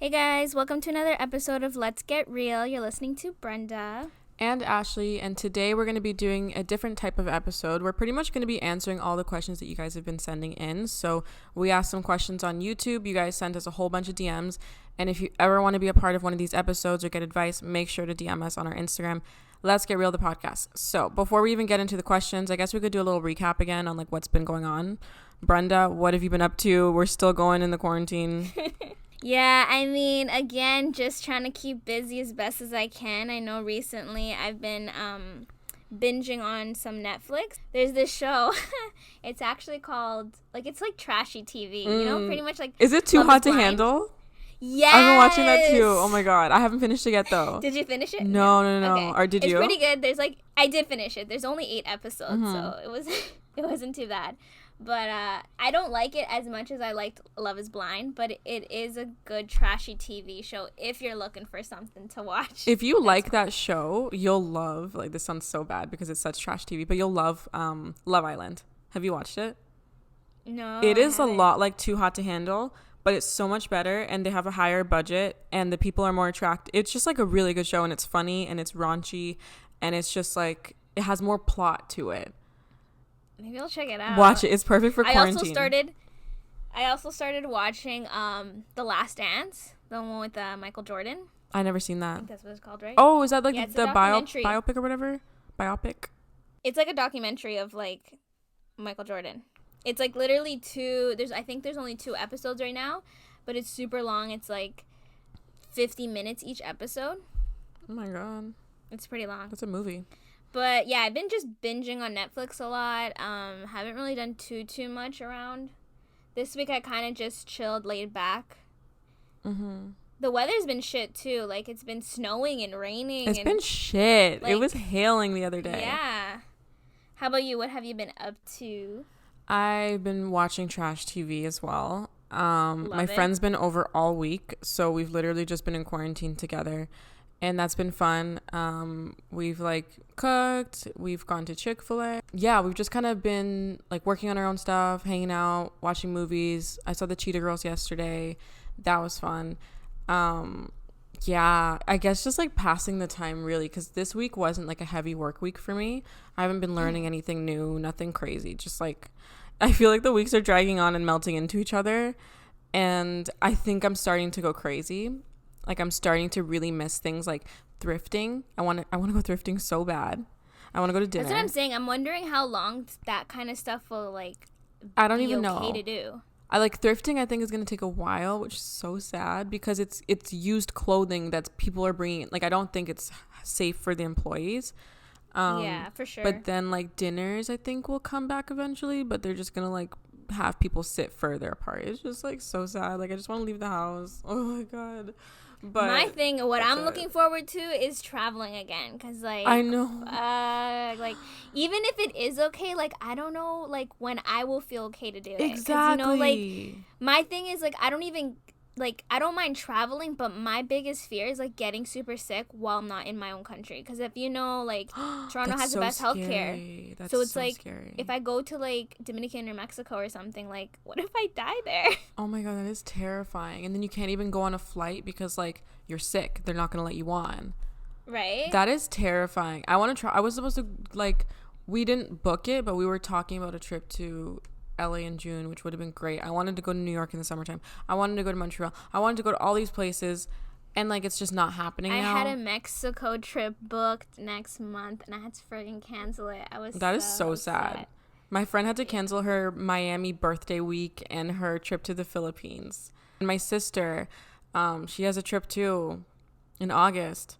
Hey guys, welcome to another episode of Let's Get Real. You're listening to Brenda and Ashley, and today we're going to be doing a different type of episode. We're pretty much going to be answering all the questions that you guys have been sending in. So we asked some questions on YouTube. You guys sent us a whole bunch of DMs, and if you ever want to be a part of one of these episodes or get advice, make sure to DM us on our Instagram. Let's Get Real, the podcast. So before we even get into the questions, I guess we could do a little recap again on like what's been going on. Brenda, what have you been up to? We're still going in the quarantine. Yeah, I mean, again, just trying to keep busy as best as I can. I know recently I've been binging on some Netflix. There's this show. It's actually called, it's like trashy TV, pretty much like Is it Too Love Hot is to Blind. Handle? Yes! I've been watching that too. Oh my god. I haven't finished it yet though. Did you finish it? No. Okay. Or did you? It's pretty good. I did finish it. There's only 8 episodes, so it wasn't too bad. But I don't like it as much as I liked Love is Blind, but it is a good trashy TV show if you're looking for something to watch. If you like that show, you'll love, this sounds so bad because it's such trash TV, but you'll love Love Island. Have you watched it? No. It is a lot like Too Hot to Handle, but it's so much better, and they have a higher budget, and the people are more attractive. It's just like a really good show, and it's funny, and it's raunchy, and it's just like, it has more plot to it. Maybe I'll check it out. Watch it. It's perfect for quarantine. I also started watching The Last Dance, the one with Michael Jordan. I never seen I that. think that's what it's called, right? Oh, is that like it's the a documentary. biopic or whatever? Biopic? It's like a documentary of Michael Jordan. It's like literally I think there's only 2 episodes right now, but it's super long. It's like 50 minutes each episode. Oh my god. It's pretty long. That's a movie. But yeah, I've been just binging on Netflix a lot. Haven't really done too much around. This week I kind of just chilled, laid back. Mm-hmm. The weather's been shit too. It's been snowing and raining. It's been shit. It was hailing the other day. Yeah. How about you? What have you been up to? I've been watching trash TV as well. My friend's been over all week, so we've literally just been in quarantine together. And that's been fun. We've cooked. We've gone to Chick-fil-A. Yeah, we've just kind of been working on our own stuff, hanging out, watching movies. I saw the Cheetah Girls yesterday. That was fun. Yeah, I guess just passing the time really, because this week wasn't a heavy work week for me. I haven't been learning anything new, nothing crazy. Just I feel like the weeks are dragging on and melting into each other. And I think I'm starting to go crazy. I'm starting to really miss things like thrifting. I want to go thrifting so bad. I want to go to dinner. That's what I'm saying. I'm wondering how long that kind of stuff will I don't be even okay know. to do. Thrifting. I think is going to take a while, which is so sad because it's used clothing that people are bringing. I don't think it's safe for the employees. Yeah, for sure. But then dinners, I think will come back eventually. But they're just gonna have people sit further apart. It's just so sad. I just want to leave the house. Oh my god. But my thing, what I'm looking forward to is traveling again, because I know, even if it is okay, I don't know when I will feel okay to do it. Exactly. My thing is I don't even I don't mind traveling, but my biggest fear is getting super sick while I'm not in my own country, because if Toronto has the best healthcare, so it's scary. if I go to Dominican or Mexico or something, what if I die there? Oh my god, that is terrifying. And then you can't even go on a flight because you're sick. They're not gonna let you on. Right. That is terrifying. I want to try. I was supposed to we didn't book it, but we were talking about a trip to LA in June, which would have been great. I wanted to go to New York in the summertime. I wanted to go to Montreal. I wanted to go to all these places, and it's just not happening now. I had a Mexico trip booked next month, and I had to friggin' cancel it. That is so sad. My friend had to cancel her Miami birthday week and her trip to the Philippines. And my sister, she has a trip too in August.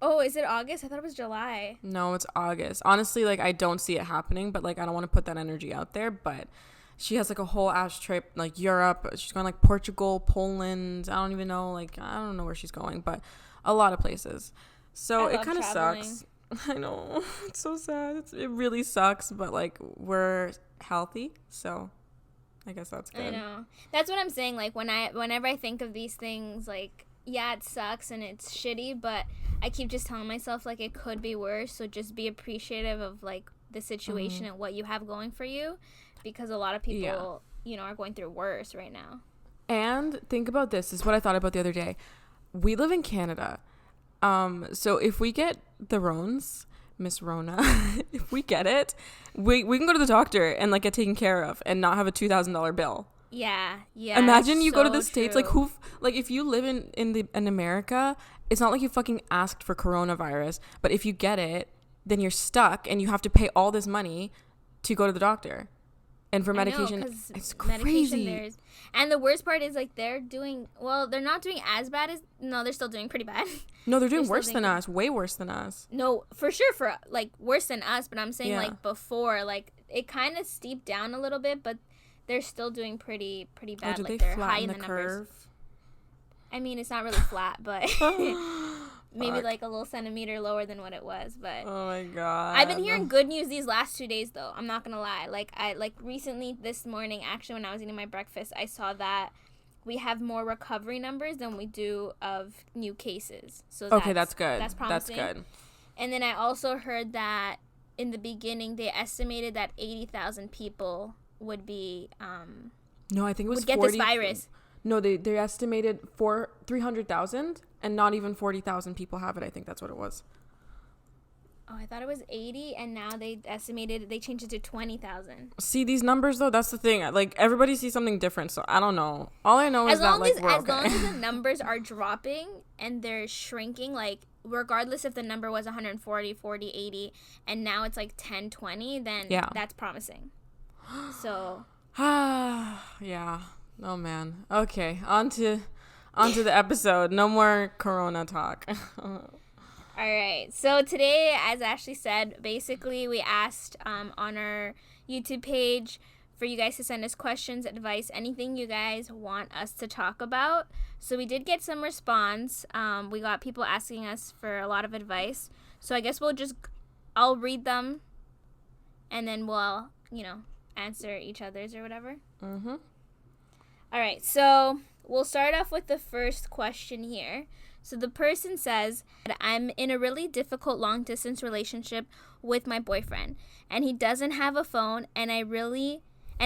Oh, is it August? I thought it was July. No, it's August. Honestly, I don't see it happening, but I don't want to put that energy out there. But she has a whole ass trip, Europe. She's going Portugal, Poland. I don't even know. I don't know where she's going, but a lot of places. So it kind of sucks. I know. It's so sad. It really sucks, but we're healthy, so I guess that's good. I know. That's what I'm saying. Whenever I think of these things, yeah, it sucks and it's shitty, but I keep just telling myself it could be worse, so just be appreciative of the situation and what you have going for you, because a lot of people are going through worse right now. And think about this. This is what I thought about the other day. We live in Canada. So if we get the Rones, Miss Rona, if we get it, we can go to the doctor and like get taken care of and not have a $2,000 bill. Yeah. Imagine you go to the States, true. like if you live in America, it's not like you fucking asked for coronavirus, but if you get it, then you're stuck and you have to pay all this money to go to the doctor. And for medication, it's crazy. And the worst part is like they're not doing as bad as, no, they're still doing pretty bad. No, they're doing worse than us, way worse than us. No, for sure, for like worse than us, but I'm saying like before, like it kind of steeped down a little bit, but they're still doing pretty bad. Oh, like they're high in the numbers. I mean, it's not really flat, but maybe like a little centimeter lower than what it was. But oh my god, I've been hearing good news these last 2 days, though. I'm not gonna lie. Like recently this morning, actually, when I was eating my breakfast, I saw that we have more recovery numbers than we do of new cases. So that's good. That's promising. That's good. And then I also heard that in the beginning they estimated that 80,000 people would be no, I think it was would get this virus. No, they estimated 300,000 and not even 40,000 people have it. I think that's what it was. Oh, I thought it was 80 and now they changed it to 20,000. See, these numbers though, that's the thing. Like everybody sees something different, so I don't know. All I know is that like we're okay. As long as the numbers are dropping and they're shrinking, like regardless if the number was 140, 40, 80 and now it's like 10, 20, then that's promising. So yeah. Oh man. Okay, on to the episode. No more corona talk. All right. So today, as Ashley said, basically we asked on our YouTube page for you guys to send us questions, advice, anything you guys want us to talk about. So we did get some response. We got people asking us for a lot of advice. So I guess I'll read them and then we'll, answer each other's or whatever. Mm-hmm. All right, so we'll start off with the first question here. So the person says, I'm in a really difficult long-distance relationship with my boyfriend, and he doesn't have a phone, and I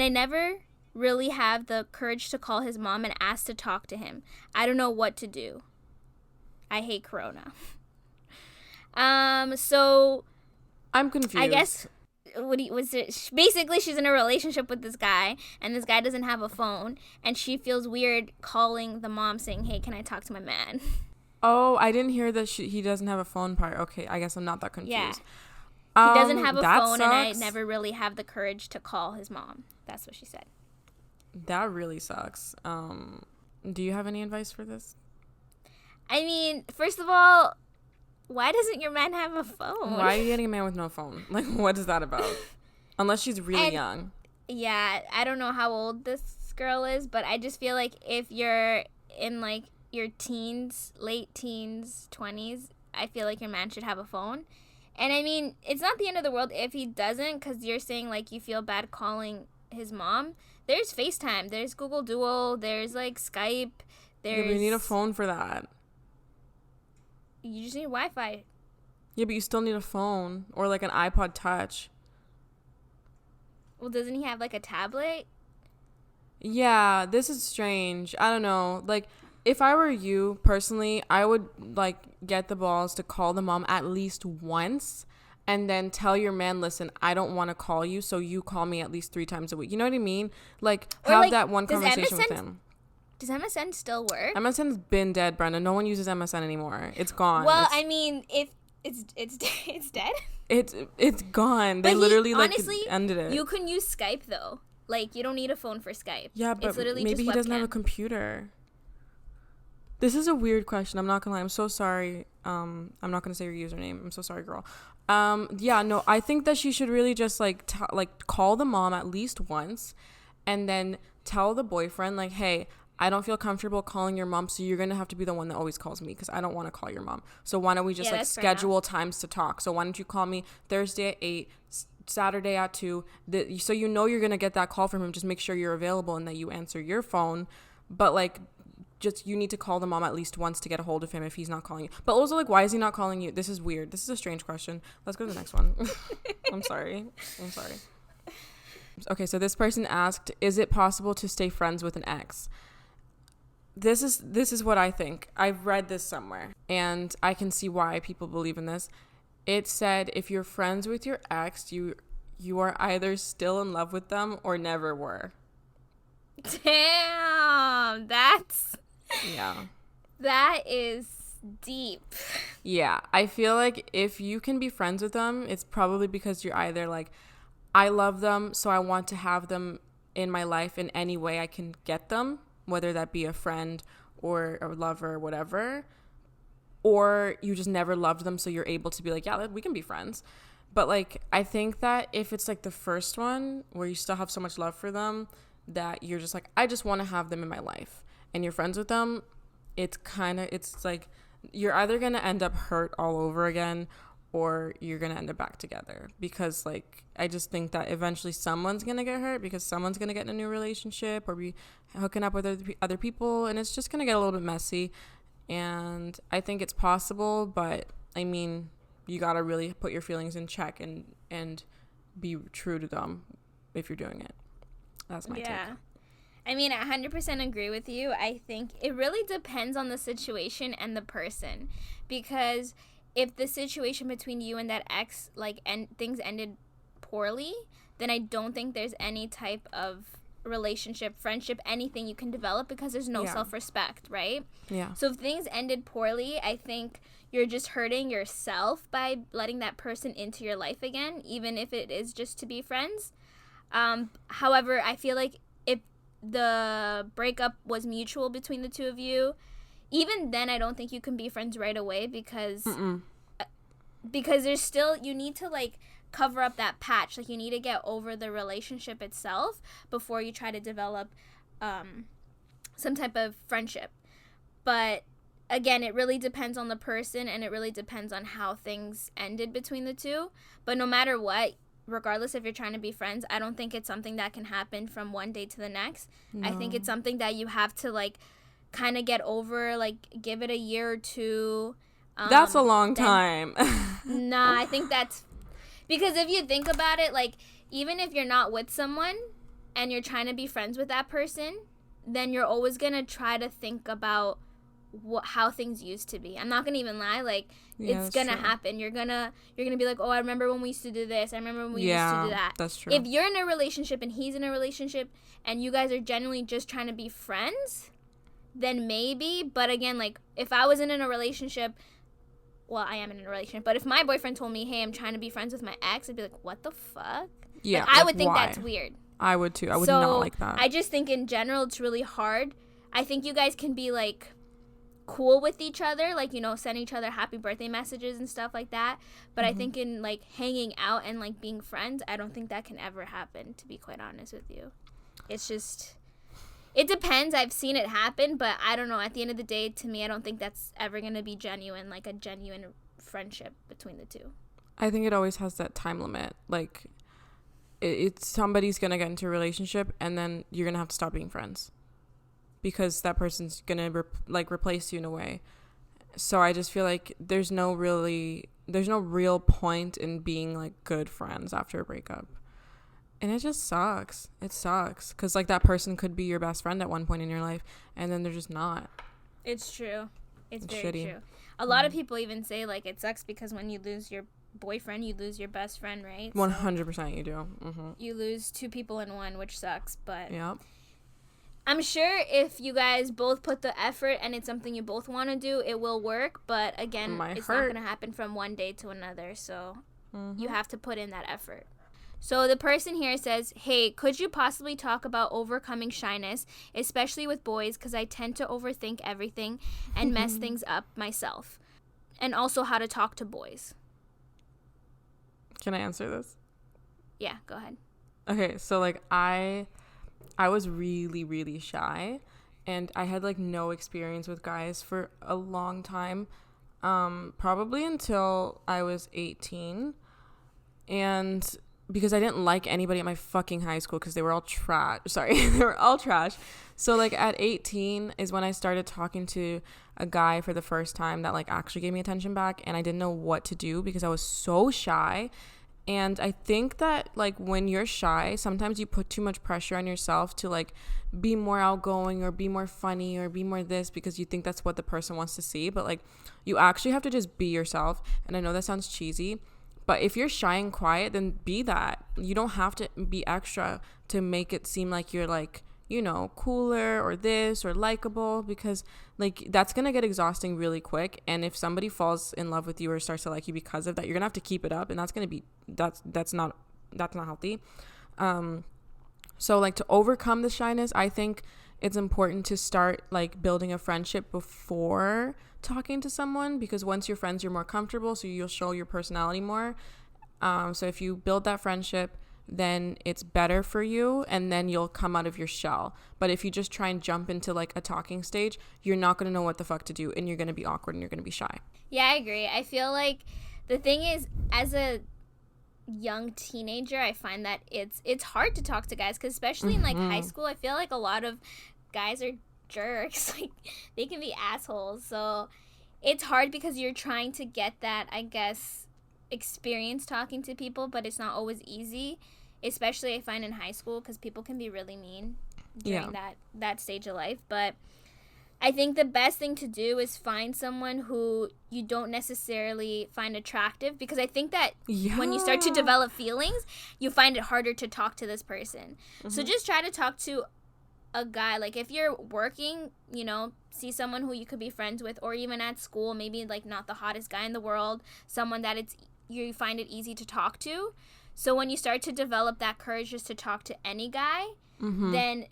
never really have the courage to call his mom and ask to talk to him. I don't know what to do. I hate Corona. So I'm confused. I guess basically she's in a relationship with this guy and this guy doesn't have a phone and she feels weird calling the mom saying, hey, can I talk to my man? Oh, I didn't hear that he doesn't have a phone part. Okay, I guess I'm not that confused. Yeah. He doesn't have a phone sucks. And I never really have the courage to call his mom. That's what she said. That really sucks. Do you have any advice for this? I mean, first of all, why doesn't your man have a phone? Why are you getting a man with no phone? Like, what is that about? Unless she's really young. Yeah, I don't know how old this girl is, but I just feel like if you're in, like, your teens, late teens, 20s, I feel like your man should have a phone. And, I mean, it's not the end of the world if he doesn't, because you're saying, like, you feel bad calling his mom. There's FaceTime. There's Google Duo. There's, like, Skype. Yeah, but you need a phone for that. You just need Wi-Fi. Yeah, but you still need a phone or like an iPod Touch. Well, doesn't he have like a tablet? Yeah, this is strange. I don't know. Like, if I were you personally, I would like get the balls to call the mom at least once and then tell your man, listen, I don't want to call you, so you call me at least 3 times a week. You know what I mean? Like, have that one conversation with him. Does MSN still work? MSN's been dead, Brenda. No one uses MSN anymore. It's gone. Well, I mean, if it's dead. It's gone. They literally honestly ended it. You can use Skype though. Like, you don't need a phone for Skype. Yeah, but it's literally maybe he doesn't have a computer. This is a weird question. I'm not gonna lie. I'm so sorry. I'm not gonna say your username. I'm so sorry, girl. Yeah, no. I think that she should really just like call the mom at least once, and then tell the boyfriend like, hey, I don't feel comfortable calling your mom, so you're going to have to be the one that always calls me because I don't want to call your mom. So why don't we just schedule times to talk? So why don't you call me Thursday at 8, Saturday at 2, so you know you're going to get that call from him. Just make sure you're available and that you answer your phone. But like, just you need to call the mom at least once to get a hold of him if he's not calling you. But also, like, why is he not calling you? This is weird. This is a strange question. Let's go to the next one. I'm sorry. Okay, so this person asked, is it possible to stay friends with an ex? this is what I think. I've read this somewhere, and I can see why people believe in this. It said if you're friends with your ex, you are either still in love with them or never were. Damn, Yeah. That is deep. Yeah, I feel like if you can be friends with them, it's probably because you're either like, I love them, so I want to have them in my life in any way I can get them, whether that be a friend or a lover or whatever, or you just never loved them, so you're able to be like, yeah, we can be friends. But like, I think that if it's like the first one where you still have so much love for them that you're just like, I just want to have them in my life, and you're friends with them, it's like you're either going to end up hurt all over again, or you're going to end up back together. Because like, I just think that eventually someone's going to get hurt because someone's going to get in a new relationship or be hooking up with other people, and it's just going to get a little bit messy. And I think it's possible, but I mean, you got to really put your feelings in check and be true to them if you're doing it. That's my take. I mean, I 100% agree with you. I think it really depends on the situation and the person. Because if the situation between you and that ex, like, things ended poorly, then I don't think there's any type of relationship, friendship, anything you can develop, because there's no self-respect, right? Yeah. So if things ended poorly, I think you're just hurting yourself by letting that person into your life again, even if it is just to be friends. However, I feel like if the breakup was mutual between the two of you, even then I don't think you can be friends right away, because there's still, you need to like cover up that patch. Like, you need to get over the relationship itself before you try to develop some type of friendship. But again, it really depends on the person, and it really depends on how things ended between the two. But no matter what, regardless if you're trying to be friends, I don't think it's something that can happen from one day to the next. No. I think it's something that you have to like kind of get over, like give it a year or two. That's a long time. Nah, I think that's because if you think about it, like, even if you're not with someone and you're trying to be friends with that person, then you're always gonna try to think about how things used to be. I'm not gonna even lie, like, it's gonna happen. You're gonna be like, oh, I remember when we used to do this, I remember when we used to do that. That's true. If you're in a relationship and he's in a relationship and you guys are genuinely just trying to be friends, then maybe. But again, like, if I wasn't in a relationship, well, I am in a relationship, but if my boyfriend told me, hey, I'm trying to be friends with my ex, I'd be like, what the fuck? Yeah, like, I would think that's weird. I would too. I would not like that. I just think in general it's really hard. I think you guys can be like cool with each other, like, you know, send each other happy birthday messages and stuff like that. But I think in like hanging out and like being friends, I don't think that can ever happen, to be quite honest with you. It's just, it depends. I've seen it happen, but I don't know. At the end of the day, to me, I don't think that's ever going to be genuine, like a genuine friendship between the two. I think it always has that time limit. Like, it's somebody's going to get into a relationship, and then you're going to have to stop being friends because that person's going to replace you in a way. So I just feel like there's no real point in being like good friends after a breakup. And it just sucks. It sucks. Because, like, that person could be your best friend at one point in your life, and then they're just not. It's true. It's very shitty. true. A lot of people even say, like, it sucks because when you lose your boyfriend, you lose your best friend, right? 100% you do. You lose two people in one, which sucks. But yep. I'm sure if you guys both put the effort and it's something you both want to do, it will work. But, again, it's not going to happen from one day to another. So you have to put in that effort. So the person here says, hey, could you possibly talk about overcoming shyness, especially with boys, because I tend to overthink everything and mess things up myself, and also how to talk to boys. Can I answer this? Yeah, go ahead. Okay, so like I was really, really shy, and I had like no experience with guys for a long time, probably until I was 18, and because I didn't like anybody at my fucking high school because they were all trash. Sorry, they were all trash. So like at 18 is when I started talking to a guy for the first time that like actually gave me attention back, and I didn't know what to do because I was so shy. And I think that, like, when you're shy, sometimes you put too much pressure on yourself to, like, be more outgoing or be more funny or be more this because you think that's what the person wants to see. But, like, you actually have to just be yourself. And I know that sounds cheesy, but if you're shy and quiet, then be that. You don't have to be extra to make it seem like you're, like, you know, cooler or this or likable, because like that's gonna get exhausting really quick. And if somebody falls in love with you or starts to like you because of that, you're gonna have to keep it up, and that's not healthy. So like to overcome the shyness, I think it's important to start like building a friendship before talking to someone, because once you're friends, you're more comfortable, so you'll show your personality more. So if you build that friendship, then it's better for you, and then you'll come out of your shell. But if you just try and jump into like a talking stage, you're not going to know what the fuck to do, and you're going to be awkward and you're going to be shy. Yeah, I agree. I feel like the thing is, as a young teenager, I find that it's hard to talk to guys, because especially in like high school, I feel like a lot of guys are jerks. Like, they can be assholes. So it's hard because you're trying to get that, I guess, experience talking to people, but it's not always easy, especially I find in high school, because people can be really mean during that stage of life. But I think the best thing to do is find someone who you don't necessarily find attractive, because I think that when you start to develop feelings, you find it harder to talk to this person. So just try to talk to a guy. Like, if you're working, you know, see someone who you could be friends with, or even at school, maybe like not the hottest guy in the world, someone that you find it easy to talk to. So when you start to develop that courage just to talk to any guy, then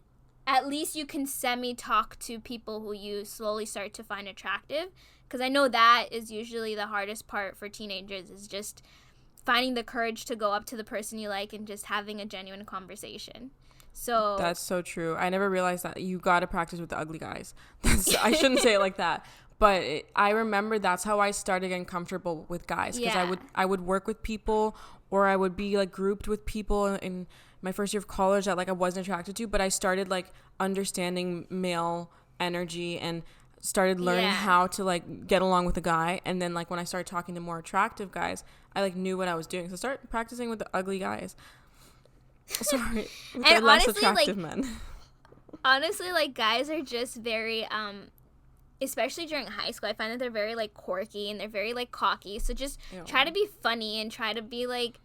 at least you can semi-talk to people who you slowly start to find attractive. Because I know that is usually the hardest part for teenagers, is just finding the courage to go up to the person you like and just having a genuine conversation. So that's so true. I never realized that you got to practice with the ugly guys. I shouldn't say it like that. But I remember that's how I started getting comfortable with guys, because I would work with people, or I would be like grouped with people in my first year of college that like I wasn't attracted to, but I started like understanding male energy and started learning how to like get along with a guy. And then like when I started talking to more attractive guys, I like knew what I was doing. So I started practicing with the ugly guys. Sorry, with the less attractive men. Honestly, like, guys are just very especially during high school, I find that they're very like quirky and they're very like cocky. So just try to be funny and try to be like,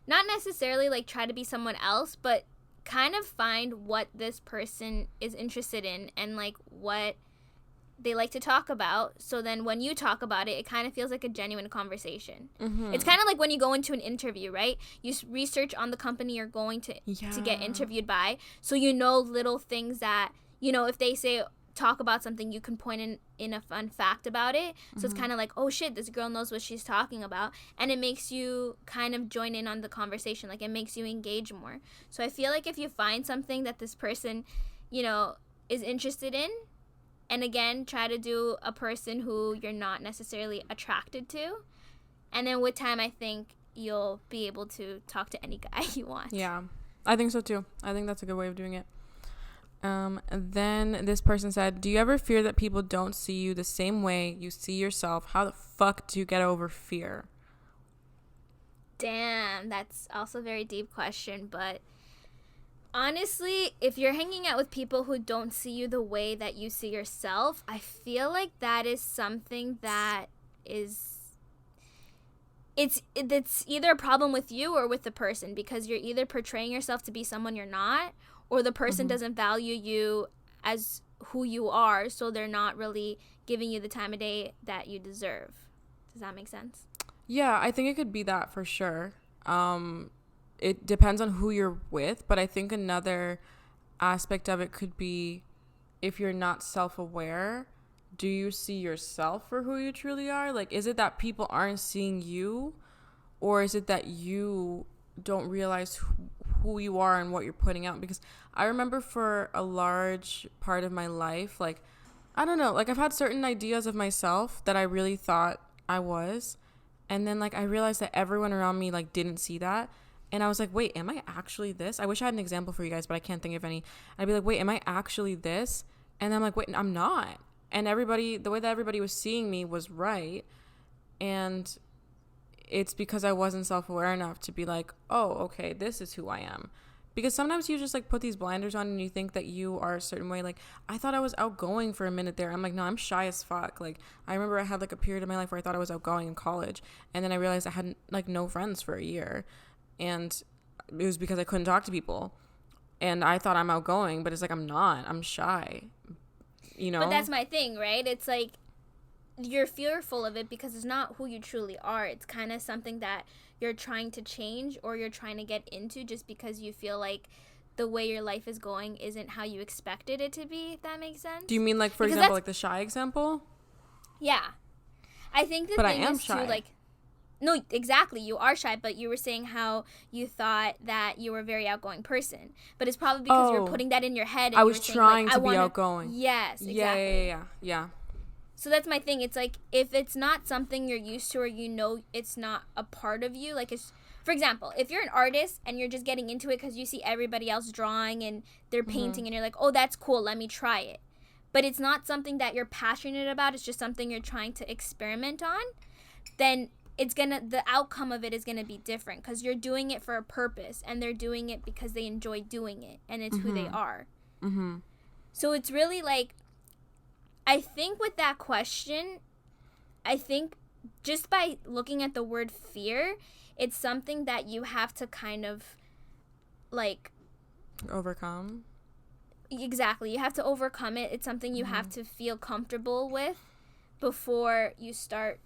not necessarily like try to be someone else, but kind of find what this person is interested in and like what they like to talk about. So then when you talk about it, it kind of feels like a genuine conversation. It's kind of like when you go into an interview, right? You research on the company you're going to get interviewed by, so you know little things that, you know, if they say talk about something, you can point in a fun fact about it. So it's kind of like, oh shit, this girl knows what she's talking about, and it makes you kind of join in on the conversation. Like, it makes you engage more. So I feel like if you find something that this person, you know, is interested in, and again, try to do a person who you're not necessarily attracted to, and then with time, I think you'll be able to talk to any guy you want. Yeah, I think so too. I think that's a good way of doing it. Then this person said, do you ever fear that people don't see you the same way you see yourself? How the fuck do you get over fear? Damn, that's also a very deep question. But honestly, if you're hanging out with people who don't see you the way that you see yourself, I feel like that is something that is, it's either a problem with you or with the person, because you're either portraying yourself to be someone you're not, or the person doesn't value you as who you are, so they're not really giving you the time of day that you deserve. Does that make sense? Yeah, I think it could be that for sure. It depends on who you're with, but I think another aspect of it could be, if you're not self-aware, do you see yourself for who you truly are? Like, is it that people aren't seeing you, or is it that you don't realize who you are and what you're putting out? Because I remember for a large part of my life, like, I don't know, like, I've had certain ideas of myself that I really thought I was, and then like I realized that everyone around me like didn't see that, and I was like, wait, am I actually this? I wish I had an example for you guys, but I can't think of any. I'd be like, wait, am I actually this? And I'm like, wait, I'm not. And everybody, the way that everybody was seeing me was right. And it's because I wasn't self-aware enough to be like, oh, okay, this is who I am. Because sometimes you just like put these blinders on and you think that you are a certain way. Like, I thought I was outgoing for a minute there. I'm like, no, I'm shy as fuck. Like, I remember I had like a period of my life where I thought I was outgoing in college, and then I realized I had like no friends for a year, and it was because I couldn't talk to people. And I thought I'm outgoing, but it's like I'm not. I'm shy. You know? But that's my thing, right? It's like you're fearful of it because it's not who you truly are. It's kind of something that you're trying to change or you're trying to get into just because you feel like the way your life is going isn't how you expected it to be, if that makes sense. Do you mean like, for example, like the shy example? Yeah. I think the thing is shy. No, exactly. You are shy, but you were saying how you thought that you were a very outgoing person. But it's probably because you were putting that in your head. And I was trying to be outgoing. Yes, exactly. Yeah. So that's my thing. It's like, if it's not something you're used to or you know it's not a part of you, like, it's, for example, if you're an artist and you're just getting into it because you see everybody else drawing and they're painting and you're like, oh, that's cool, let me try it. But it's not something that you're passionate about, it's just something you're trying to experiment on, then the outcome of it is gonna be different because you're doing it for a purpose and they're doing it because they enjoy doing it and it's who they are. So it's really like, I think with that question, I think just by looking at the word fear, it's something that you have to kind of like overcome. Exactly. You have to overcome it. It's something you have to feel comfortable with before you start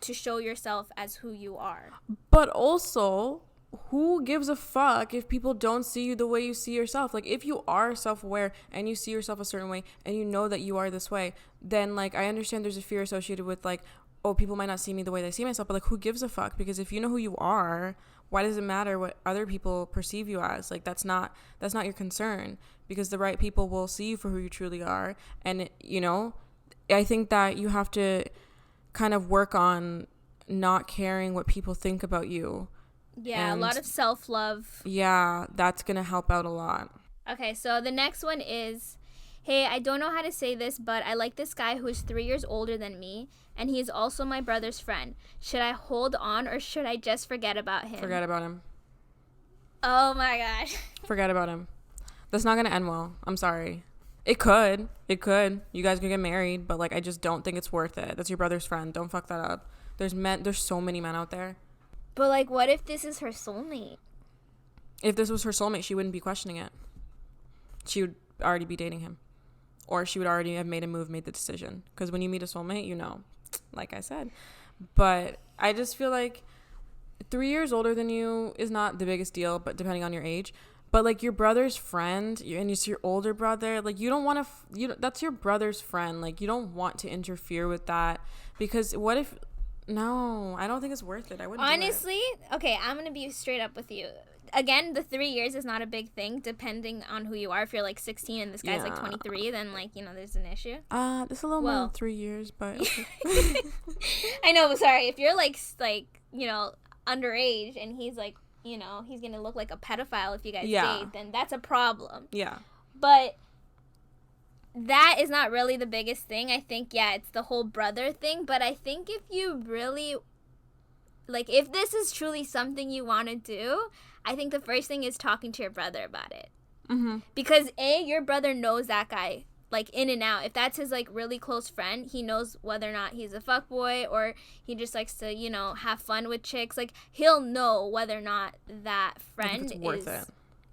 to show yourself as who you are. But also, who gives a fuck if people don't see you the way you see yourself? Like, if you are self-aware and you see yourself a certain way and you know that you are this way, then like, I understand there's a fear associated with like, oh, people might not see me the way they see myself, but like, who gives a fuck? Because if you know who you are, why does it matter what other people perceive you as? Like, that's not your concern, because the right people will see you for who you truly are. And you know, I think that you have to kind of work on not caring what people think about you. Yeah, and a lot of self-love. Yeah, that's going to help out a lot. Okay, so the next one is, hey, I don't know how to say this, but I like this guy who is 3 years older than me, and he is also my brother's friend. Should I hold on or should I just forget about him? Forget about him. Oh my gosh. Forget about him. That's not going to end well. I'm sorry. It could. You guys could get married, but like, I just don't think it's worth it. That's your brother's friend. Don't fuck that up. There's so many men out there. But like, what if this is her soulmate? If this was her soulmate, she wouldn't be questioning it. She would already be dating him. Or she would already have made the decision. Because when you meet a soulmate, you know, like I said. But I just feel like 3 years older than you is not the biggest deal, but depending on your age. But like, your brother's friend, and it's your older brother, like, you don't want to, that's your brother's friend. Like, you don't want to interfere with that. Because what if... No, I don't think it's worth it. I wouldn't. Honestly, okay, I'm going to be straight up with you. Again, the 3 years is not a big thing, depending on who you are. If you're like 16 and this guy's like 23, then like, you know, there's an issue. It's a little more than 3 years, but okay. I know, but sorry. If you're like, you know, underage and he's like, you know, he's going to look like a pedophile if you guys date, then that's a problem. Yeah. But that is not really the biggest thing. I think, yeah, it's the whole brother thing. But I think if you really, like, if this is truly something you want to do, I think the first thing is talking to your brother about it. Mm-hmm. Because, A, your brother knows that guy, like, in and out. If that's his, like, really close friend, he knows whether or not he's a fuckboy or he just likes to, you know, have fun with chicks. Like, he'll know whether or not that friend is worth it.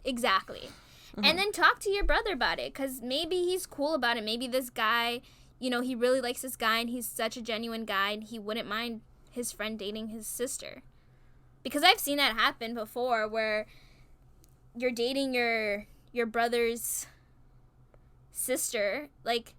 Exactly. Mm-hmm. And then talk to your brother about it, because maybe he's cool about it. Maybe this guy, you know, he really likes this guy and he's such a genuine guy and he wouldn't mind his friend dating his sister. Because I've seen that happen before, where you're dating your brother's sister. Like,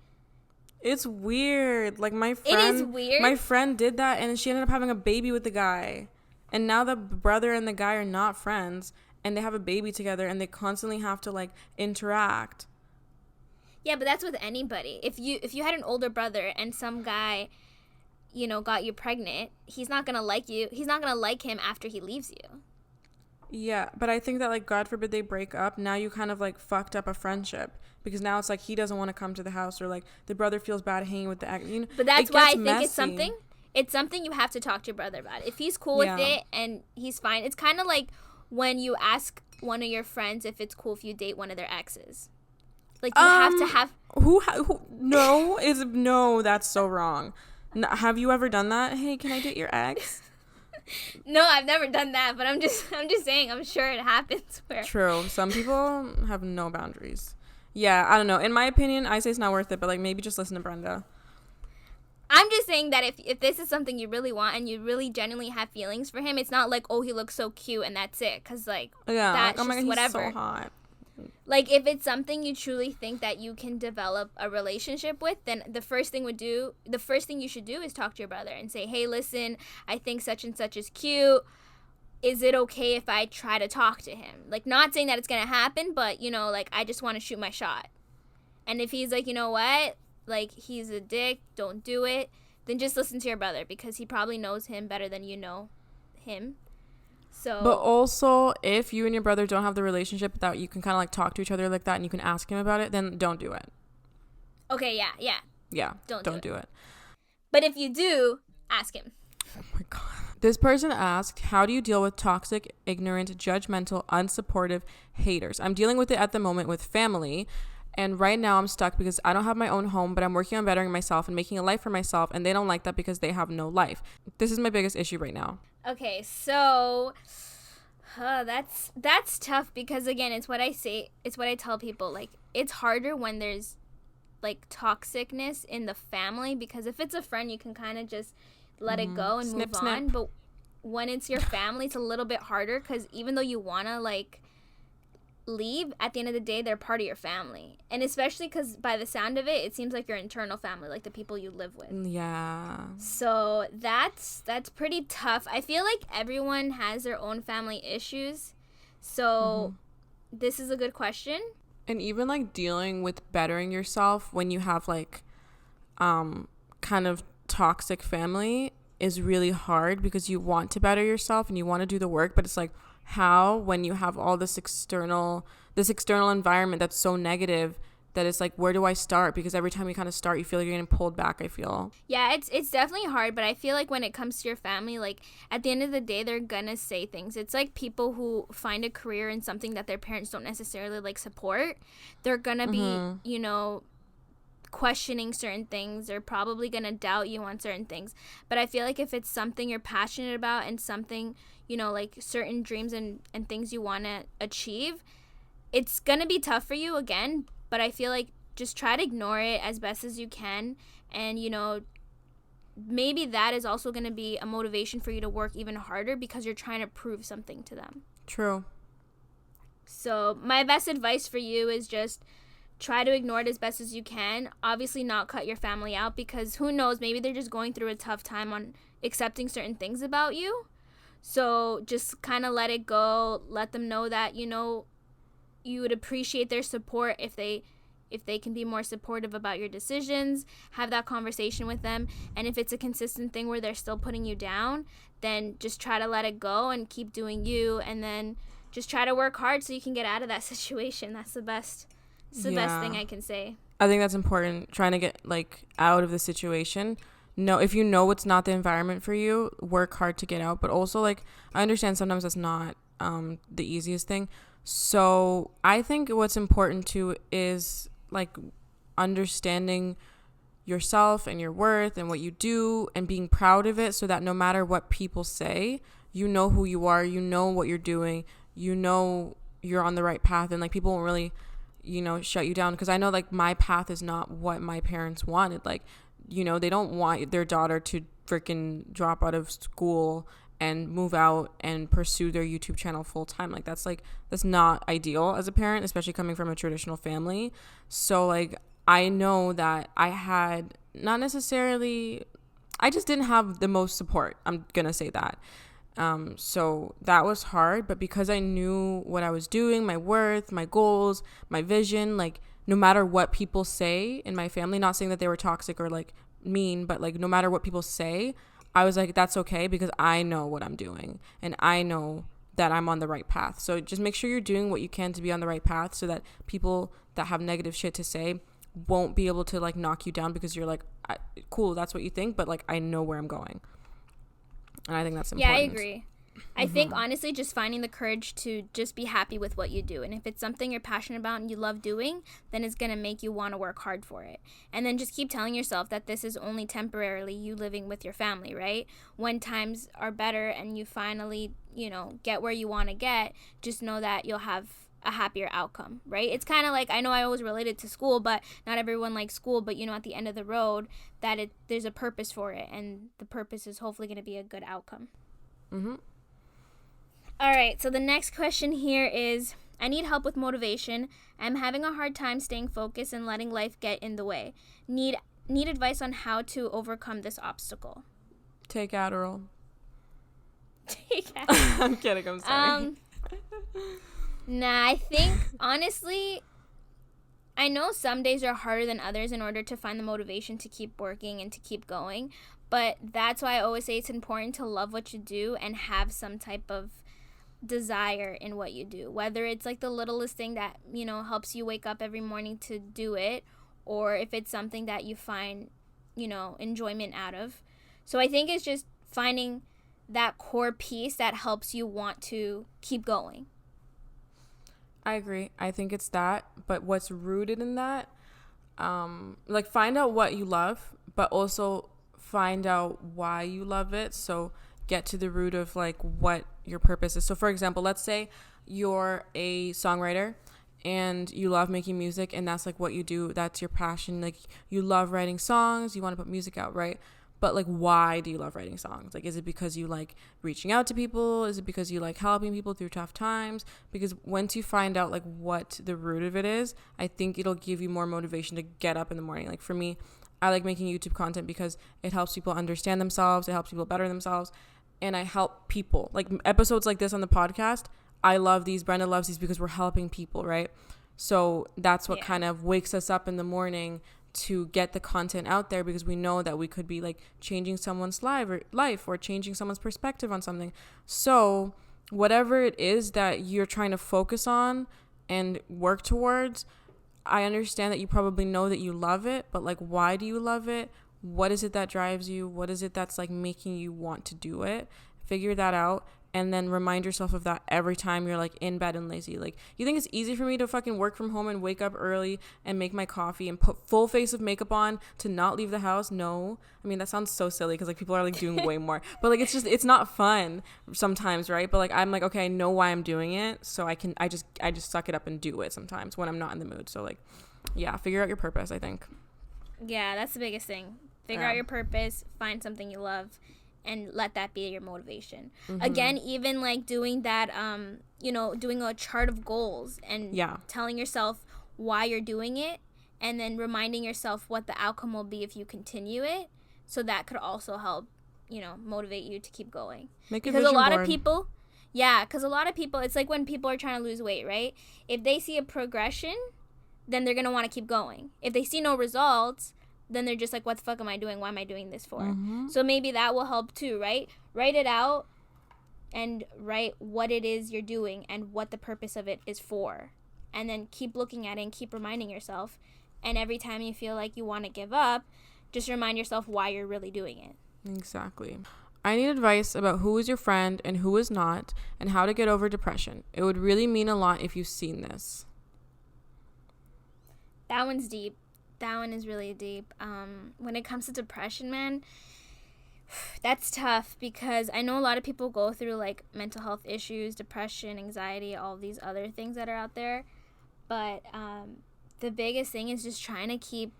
it's weird. Like, my it is weird. My friend did that and she ended up having a baby with the guy. And now the brother and the guy are not friends. And they have a baby together, and they constantly have to, like, interact. Yeah, but that's with anybody. If you had an older brother and some guy, you know, got you pregnant, he's not gonna like you. He's not gonna like him after he leaves you. Yeah, but I think that, like, God forbid they break up, now you kind of, like, fucked up a friendship. Because now it's like he doesn't want to come to the house, or, like, the brother feels bad hanging with the ex. You know, but that's why I think it's something. it's something you have to talk to your brother about. If he's cool with it and he's fine, it's kind of like when you ask one of your friends if it's cool if you date one of their exes. Like, you have to have... No, that's so wrong. Have you ever done that? Hey, can I date your ex? No, I've never done that, but I'm just saying, I'm sure it happens. True. Some people have no boundaries. Yeah, I don't know. In my opinion, I say it's not worth it, but like maybe just listen to Brenda. I'm just saying that if this is something you really want and you really genuinely have feelings for him, it's not like, oh, he looks so cute and that's it. Because, like, that's like, oh my God, whatever. He's so hot. Like, if it's something you truly think that you can develop a relationship with, then the first thing you should do is talk to your brother and say, hey, listen, I think such and such is cute. Is it okay if I try to talk to him? Like, not saying that it's going to happen, but, you know, like, I just want to shoot my shot. And if he's like, you know what? Like, he's a dick, don't do it, then just listen to your brother because he probably knows him better than you know him. So, but also, if you and your brother don't have the relationship that you can kind of like talk to each other like that and you can ask him about it, then don't do it. Okay, yeah. Don't do it. But if you do, ask him. Oh my God. This person asked, how do you deal with toxic, ignorant, judgmental, unsupportive haters? I'm dealing with it at the moment with family. And right now I'm stuck because I don't have my own home, but I'm working on bettering myself and making a life for myself. And they don't like that because they have no life. This is my biggest issue right now. Okay, so that's tough because, again, it's what I tell people. Like, it's harder when there's, like, toxicness in the family because if it's a friend, you can kind of just let it go and move on. But when it's your family, it's a little bit harder because even though you want to, like, leave, at the end of the day they're part of your family, and especially because by the sound of it, it seems like your internal family, like the people you live with. So that's pretty tough. I feel like everyone has their own family issues, so this is a good question. And even like dealing with bettering yourself when you have like kind of toxic family is really hard because you want to better yourself and you want to do the work, but it's like, how, when you have all this external environment that's so negative, that it's like, where do I start? Because every time you kind of start, you feel like you're getting pulled back, I feel. Yeah, it's definitely hard, but I feel like when it comes to your family, like, at the end of the day, they're gonna say things. It's like people who find a career in something that their parents don't necessarily, like, support. They're gonna be, you know, questioning certain things. They're probably gonna doubt you on certain things. But I feel like if it's something you're passionate about and something, you know, like certain dreams and things you want to achieve, it's gonna be tough for you again, but I feel like just try to ignore it as best as you can, and, you know, maybe that is also gonna be a motivation for you to work even harder because you're trying to prove something to them. True. So my best advice for you is just try to ignore it as best as you can. Obviously not cut your family out because who knows, maybe they're just going through a tough time on accepting certain things about you. So just kind of let it go. Let them know that, you know, you would appreciate their support if they can be more supportive about your decisions. Have that conversation with them. And if it's a consistent thing where they're still putting you down, then just try to let it go and keep doing you. And then just try to work hard so you can get out of that situation. That's the best. It's the best thing I can say. I think that's important. Trying to get like out of the situation. No, if you know it's not the environment for you, work hard to get out. But also, like, I understand sometimes that's not the easiest thing. So I think what's important too is like understanding yourself and your worth and what you do and being proud of it, so that no matter what people say, you know who you are, you know what you're doing, you know you're on the right path, and like people won't really, you know, shut you down. Because I know like my path is not what my parents wanted. Like, you know, they don't want their daughter to freaking drop out of school and move out and pursue their YouTube channel full time. Like that's not ideal as a parent, especially coming from a traditional family. So like I know that I just didn't have the most support. I'm gonna say that. So that was hard, but because I knew what I was doing, my worth, my goals, my vision, like no matter what people say in my family, not saying that they were toxic or like mean, but like no matter what people say, I was like, that's okay because I know what I'm doing and I know that I'm on the right path. So just make sure you're doing what you can to be on the right path so that people that have negative shit to say won't be able to like knock you down because you're like, cool, that's what you think, but like I know where I'm going. And I think that's important. Yeah, I agree. I think honestly just finding the courage to just be happy with what you do, and if it's something you're passionate about and you love doing, then it's going to make you want to work hard for it. And then just keep telling yourself that this is only temporarily you living with your family, right? When times are better and you finally, you know, get where you want to get, just know that you'll have a happier outcome, right? It's kind of like, I know I always related to school, but not everyone likes school, but you know, at the end of the road that there's a purpose for it, and the purpose is hopefully going to be a good outcome. All right, so the next question here is, I need help with motivation. I'm having a hard time staying focused and letting life get in the way. Need advice on how to overcome this obstacle. Take Adderall. Take Adderall. I'm kidding, I'm sorry. Nah, I think, honestly, I know some days are harder than others in order to find the motivation to keep working and to keep going. But that's why I always say it's important to love what you do and have some type of desire in what you do, whether it's like the littlest thing that, you know, helps you wake up every morning to do it, or if it's something that you find, you know, enjoyment out of. So I think it's just finding that core piece that helps you want to keep going. I agree. I think it's that, but what's rooted in that, like find out what you love, but also find out why you love it. So get to the root of like what your purpose is. So for example, let's say you're a songwriter and you love making music, and that's like what you do, that's your passion, like you love writing songs, you want to put music out, right? But like, why do you love writing songs? Like, is it because you like reaching out to people? Is it because you like helping people through tough times? Because once you find out like what the root of it is, I think it'll give you more motivation to get up in the morning. Like for me, I like making YouTube content because it helps people understand themselves, it helps people better themselves, and I help people. Like episodes like this on the podcast, I love these, Brenda loves these, because we're helping people, right? So that's what kind of wakes us up in the morning to get the content out there, because we know that we could be like changing someone's life or changing someone's perspective on something. So whatever it is that you're trying to focus on and work towards, I understand that you probably know that you love it, but like, why do you love it? What is it that drives you? What is it that's like making you want to do it? Figure that out, and then remind yourself of that every time you're like in bed and lazy. Like, you think it's easy for me to fucking work from home and wake up early and make my coffee and put full face of makeup on to not leave the house? No. I mean, that sounds so silly because like people are like doing way more, but like it's not fun sometimes, right? But like I'm like, okay, I know why I'm doing it, so I just suck it up and do it sometimes when I'm not in the mood. So like, yeah, figure out your purpose, I think. Yeah, that's the biggest thing. Figure out your purpose, find something you love, and let that be your motivation. Again, even like doing that, you know, doing a chart of goals and telling yourself why you're doing it, and then reminding yourself what the outcome will be if you continue it. So that could also help, you know, motivate you to keep going. Because a lot of people, it's like when people are trying to lose weight, right? If they see a progression, then they're going to want to keep going. If they see no results, then they're just like, what the fuck am I doing? Why am I doing this for? So maybe that will help too, right? Write it out and write what it is you're doing and what the purpose of it is for. And then keep looking at it and keep reminding yourself. And every time you feel like you want to give up, just remind yourself why you're really doing it. Exactly. I need advice about who is your friend and who is not, and how to get over depression. It would really mean a lot if you've seen this. That one's deep. That one is really deep. When it comes to depression, man, that's tough, because I know a lot of people go through like mental health issues, depression, anxiety, all these other things that are out there. But the biggest thing is just trying to keep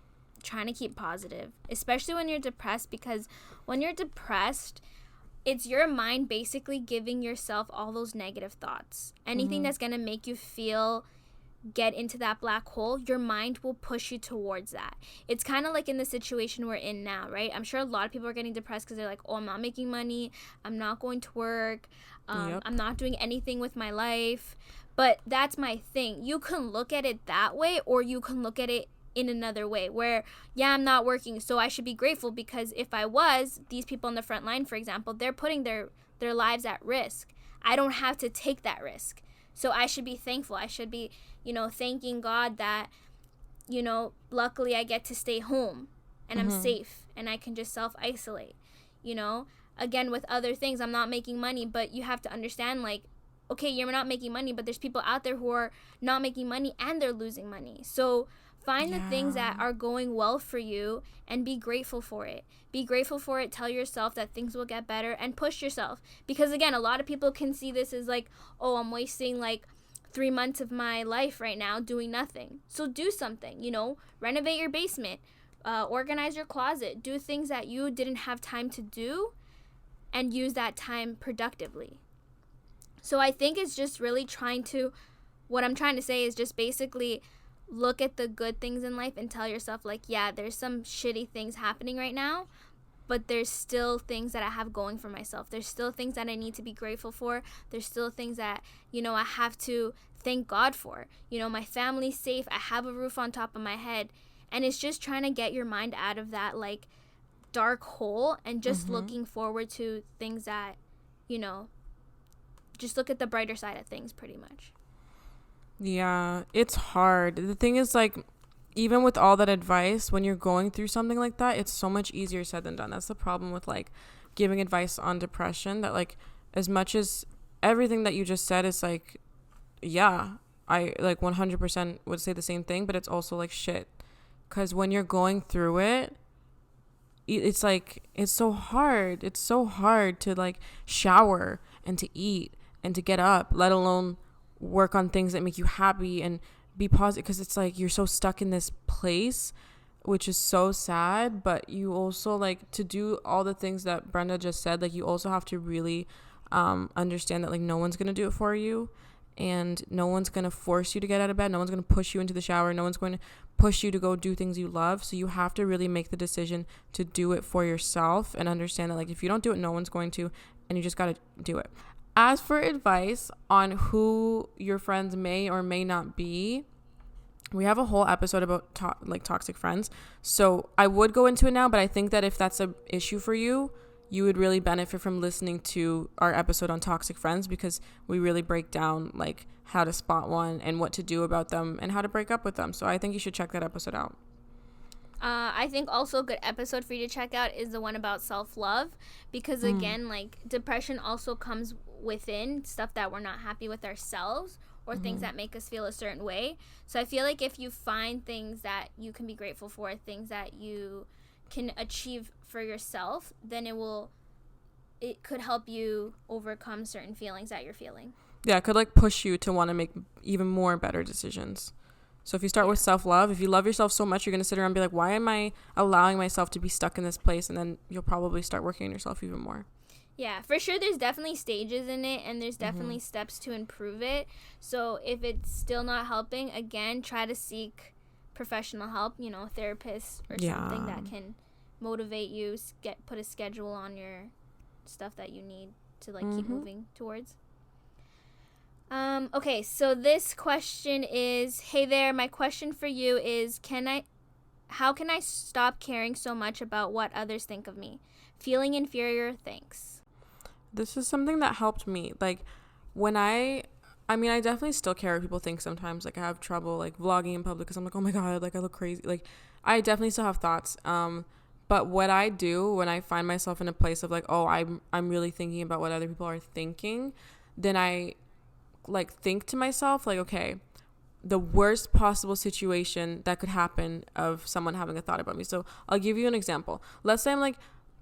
positive, especially when you're depressed, because when you're depressed, it's your mind basically giving yourself all those negative thoughts. Anything that's going to make you get into that black hole, your mind will push you towards that. It's kind of like in the situation we're in now, right? I'm sure a lot of people are getting depressed because they're like, oh, I'm not making money, I'm not going to work, I'm not doing anything with my life. But that's my thing. You can look at it that way, or you can look at it in another way where, yeah, I'm not working, so I should be grateful, because if I was, these people on the front line, for example, they're putting their lives at risk. I don't have to take that risk. So I should be thankful. I should be, thanking God that luckily I get to stay home and I'm safe and I can just self-isolate. Again, with other things, I'm not making money, but you have to understand, like, okay, you're not making money, but there's people out there who are not making money and they're losing money. So find the things that are going well for you and be grateful for it. Be grateful for it. Tell yourself that things will get better and push yourself. Because again, a lot of people can see this as like, oh, I'm wasting like 3 months of my life right now doing nothing. So do something, renovate your basement, organize your closet, do things that you didn't have time to do and use that time productively. So I think it's just really what I'm trying to say is just basically look at the good things in life and tell yourself, like, yeah, there's some shitty things happening right now, but there's still things that I have going for myself. There's still things that I need to be grateful for. There's still things that, I have to thank God for. My family's safe. I have a roof on top of my head. And it's just trying to get your mind out of that, like, dark hole and just looking forward to things that, just look at the brighter side of things pretty much. Yeah, it's hard. The thing is, like, even with all that advice, when you're going through something like that, it's so much easier said than done. That's the problem with, like, giving advice on depression, that, like, as much as everything that you just said is, like, yeah, I, like, 100% would say the same thing, but it's also, like, shit. Because when you're going through it, it's, like, it's so hard. It's so hard to, like, shower and to eat and to get up, let alone work on things that make you happy and be positive, because it's like you're so stuck in this place, which is so sad. But you also, like, to do all the things that Brenda just said, like, you also have to really understand that, like, no one's gonna do it for you, and no one's gonna force you to get out of bed, no one's gonna push you into the shower, no one's going to push you to go do things you love. So you have to really make the decision to do it for yourself and understand that, like, if you don't do it, no one's going to, and you just gotta do it. As for advice on who your friends may or may not be, we have a whole episode about toxic friends. So I would go into it now, but I think that if that's an issue for you, you would really benefit from listening to our episode on toxic friends, because we really break down, like, how to spot one and what to do about them and how to break up with them. So I think you should check that episode out. I think also a good episode for you to check out is the one about self-love, because again, like, depression also comes within stuff that we're not happy with ourselves or things that make us feel a certain way. So I feel like if you find things that you can be grateful for, things that you can achieve for yourself, then it could help you overcome certain feelings that you're feeling. Yeah, it could, like, push you to want to make even more better decisions. So if you start with self-love, if you love yourself so much, you're going to sit around and be like, why am I allowing myself to be stuck in this place? And then you'll probably start working on yourself even more. Yeah, for sure there's definitely stages in it, and there's definitely steps to improve it. So if it's still not helping, again, try to seek professional help, therapists or something that can motivate you, put a schedule on your stuff that you need to, like, keep moving towards. Okay, so this question is, hey there, my question for you is, how can I stop caring so much about what others think of me? Feeling inferior, thanks. This is something that helped me. Like, when I definitely still care what people think sometimes. Like, I have trouble, like, vlogging in public because I'm like, oh my God, like, I look crazy. Like, I definitely still have thoughts. But what I do when I find myself in a place of, like, oh, I'm really thinking about what other people are thinking, then I, like, think to myself, like, okay, the worst possible situation that could happen of someone having a thought about me. So I'll give you an example. Let's say I'm like,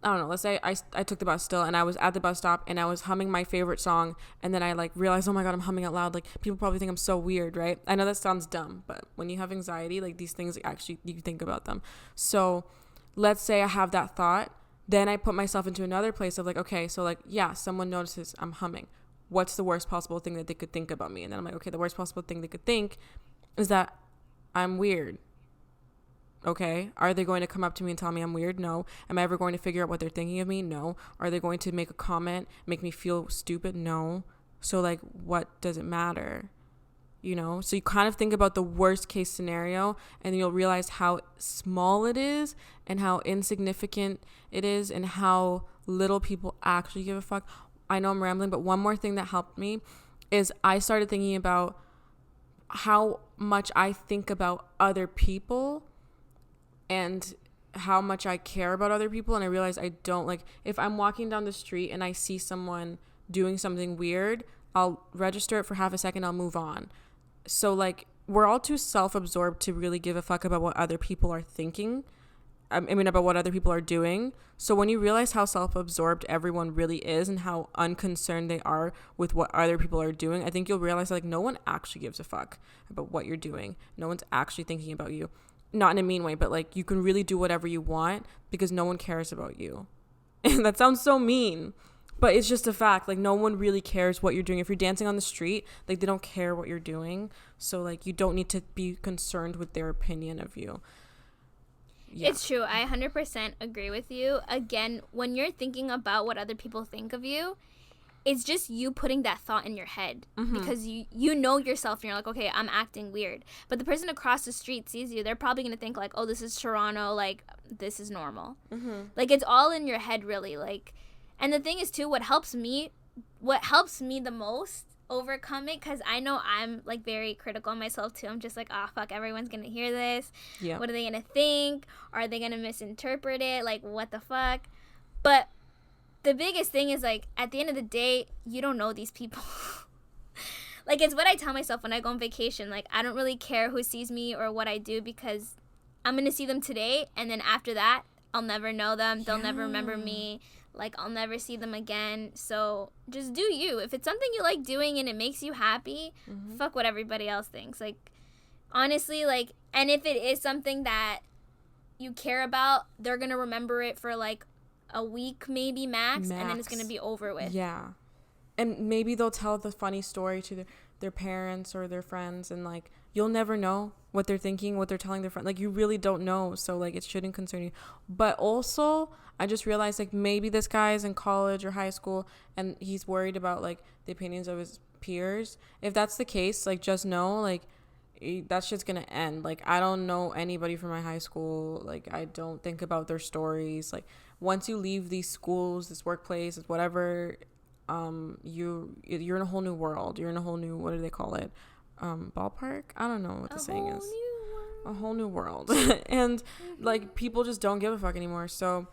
I don't know, let's say I took the bus still, and I was at the bus stop and I was humming my favorite song, and then I, like, realized, oh my God, I'm humming out loud. Like, people probably think I'm so weird, right? I know that sounds dumb, but when you have anxiety, like, these things, actually, you think about them. So let's say I have that thought, then I put myself into another place of, like, okay, so, like, yeah, someone notices I'm humming. What's the worst possible thing that they could think about me? And then I'm like, okay, the worst possible thing they could think is that I'm weird. Okay, are they going to come up to me and tell me I'm weird? No. Am I ever going to figure out what they're thinking of me? No. Are they going to make a comment, make me feel stupid? No. So, like, what does it matter? So you kind of think about the worst case scenario, and you'll realize how small it is and how insignificant it is and how little people actually give a fuck. I know I'm rambling, but one more thing that helped me is I started thinking about how much I think about other people and how much I care about other people. And I realize I don't, like, if I'm walking down the street and I see someone doing something weird, I'll register it for half a second, I'll move on. So, like, we're all too self-absorbed to really give a fuck about what other people are thinking. I mean, about what other people are doing. So when you realize how self-absorbed everyone really is and how unconcerned they are with what other people are doing, I think you'll realize, like, no one actually gives a fuck about what you're doing. No one's actually thinking about you. Not in a mean way, but, like, you can really do whatever you want because no one cares about you. And that sounds so mean, but it's just a fact. Like, no one really cares what you're doing. If you're dancing on the street, like, they don't care what you're doing. So, like, you don't need to be concerned with their opinion of you. Yeah. It's true. I 100% agree with you. Again, when you're thinking about what other people think of you, it's just you putting that thought in your head because you know yourself and you're like, okay, I'm acting weird. But the person across the street sees you, they're probably going to think like, oh, this is Toronto, like, this is normal. Like, it's all in your head, really. Like, and the thing is, too, what helps me the most overcome it, because I know I'm, like, very critical of myself, too. I'm just like, oh, fuck, everyone's going to hear this. Yeah. What are they going to think? Are they going to misinterpret it? Like, what the fuck? But the biggest thing is, like, at the end of the day, you don't know these people. Like, it's what I tell myself when I go on vacation. Like, I don't really care who sees me or what I do because I'm going to see them today, and then after that, I'll never know them. They'll never remember me. Like, I'll never see them again. So just do you. If it's something you like doing and it makes you happy, fuck what everybody else thinks. Like, honestly, like, and if it is something that you care about, they're going to remember it for, like, a week maybe max, and then it's going to be over with. Yeah. And maybe they'll tell the funny story to their parents or their friends, and, like, you'll never know what they're thinking, what they're telling their friend. Like, you really don't know. So, like, it shouldn't concern you. But also, I just realized, like, maybe this guy's in college or high school and he's worried about, like, the opinions of his peers. If that's the case, like, just know, like, that shit's gonna end. Like, I don't know anybody from my high school. Like, I don't think about their stories. Like, once you leave these schools, this workplace, whatever, you're in a whole new world. You're in a whole new, what do they call it? Ballpark? I don't know what the saying is. A whole new world. And, like, people just don't give a fuck anymore. So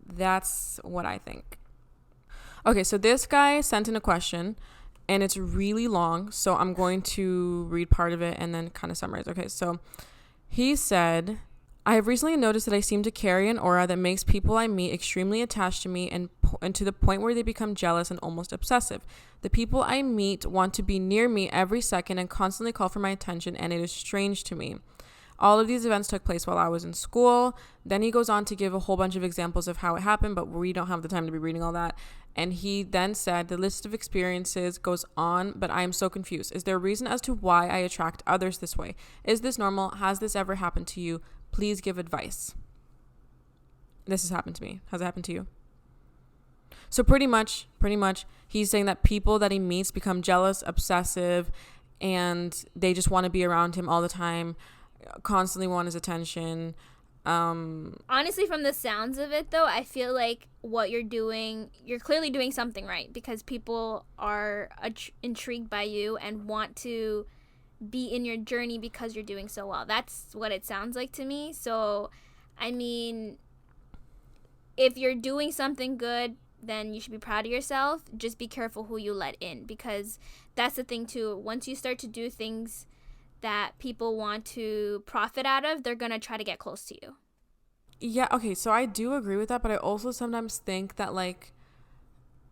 that's what I think. Okay, so this guy sent in a question, and it's really long, so I'm going to read part of it and then kind of summarize. Okay, so he said, I have recently noticed that I seem to carry an aura that makes people I meet extremely attached to me and to the point where they become jealous and almost obsessive. The people I meet want to be near me every second and constantly call for my attention, and it is strange to me. All of these events took place while I was in school. Then he goes on to give a whole bunch of examples of how it happened, but we don't have the time to be reading all that. And he then said, the list of experiences goes on, but I am so confused. Is there a reason as to why I attract others this way? Is this normal? Has this ever happened to you? Please give advice. This has happened to me. Has it happened to you? So pretty much, he's saying that people that he meets become jealous, obsessive, and they just want to be around him all the time, constantly want his attention. Honestly, from the sounds of it, though, I feel like what you're doing, you're clearly doing something right, because people are intrigued by you and want to be in your journey because you're doing so well. That's what it sounds like to me. So, I mean, if you're doing something good, then you should be proud of yourself. Just be careful who you let in, because that's the thing too. Once you start to do things that people want to profit out of, they're going to try to get close to you. Yeah, okay, so I do agree with that, but I also sometimes think that, like,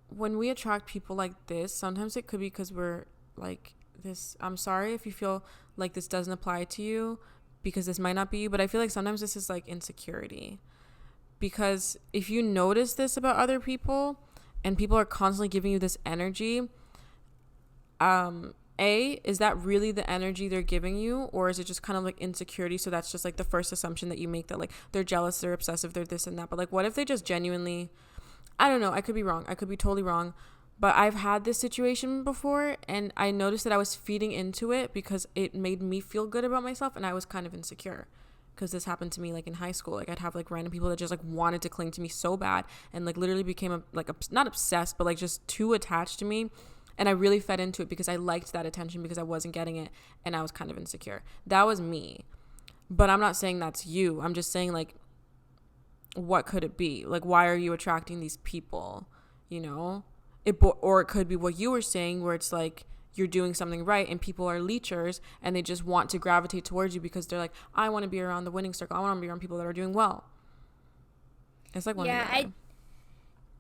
when we attract people like this, sometimes it could be because we're, like, this, I'm sorry if you feel like this doesn't apply to you, because this might not be you, but I feel like sometimes this is, like, insecurity. Because if you notice this about other people, and people are constantly giving you this energy, is that really the energy they're giving you, or is it just kind of like insecurity? So that's just like the first assumption that you make, that like they're jealous, they're obsessive, they're this and that. But like, what if they just genuinely, I don't know, I could be wrong, I could be totally wrong, but I've had this situation before, and I noticed that I was feeding into it because it made me feel good about myself, and I was kind of insecure. Because this happened to me, like, in high school. Like, I'd have, like, random people that just, like, wanted to cling to me so bad, and, like, literally became, not obsessed, but, like, just too attached to me. And I really fed into it because I liked that attention because I wasn't getting it and I was kind of insecure. That was me. But I'm not saying that's you. I'm just saying, like, what could it be? Like, why are you attracting these people? You know? Or it could be what you were saying, where it's like you're doing something right and people are leechers and they just want to gravitate towards you because they're like, I want to be around the winning circle. I want to be around people that are doing well. It's like one or the other.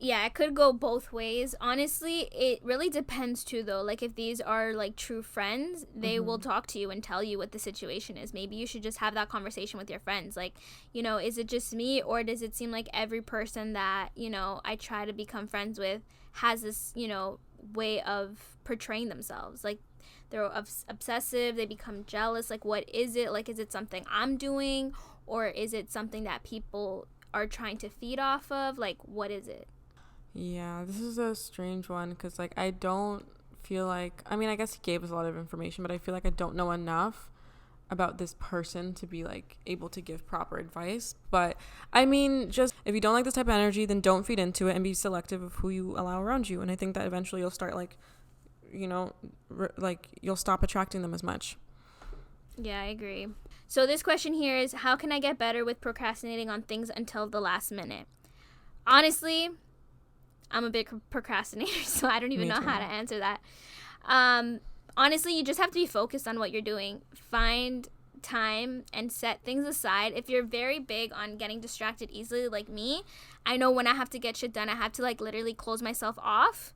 Yeah, it could go both ways. Honestly, it really depends too, though. Like, if these are like true friends, they will talk to you and tell you what the situation is. Maybe you should just have that conversation with your friends. Like, you know, is it just me, or does it seem like every person that, you know, I try to become friends with has this, you know, way of portraying themselves? Like, they're obsessive, they become jealous. Like, what is it? Like, is it something I'm doing, or is it something that people are trying to feed off of? Like, what is it? Yeah, this is a strange one because, like, I don't feel like, I mean, I guess he gave us a lot of information, but I feel like I don't know enough about this person to be, like, able to give proper advice. But, I mean, just if you don't like this type of energy, then don't feed into it and be selective of who you allow around you. And I think that eventually you'll start, like, you know, like, you'll stop attracting them as much. Yeah, I agree. So this question here is, how can I get better with procrastinating on things until the last minute? Honestly, I'm a big procrastinator, so I don't even know how to answer that. Honestly, you just have to be focused on what you're doing. Find time and set things aside. If you're very big on getting distracted easily like me, I know when I have to get shit done, I have to, like, literally close myself off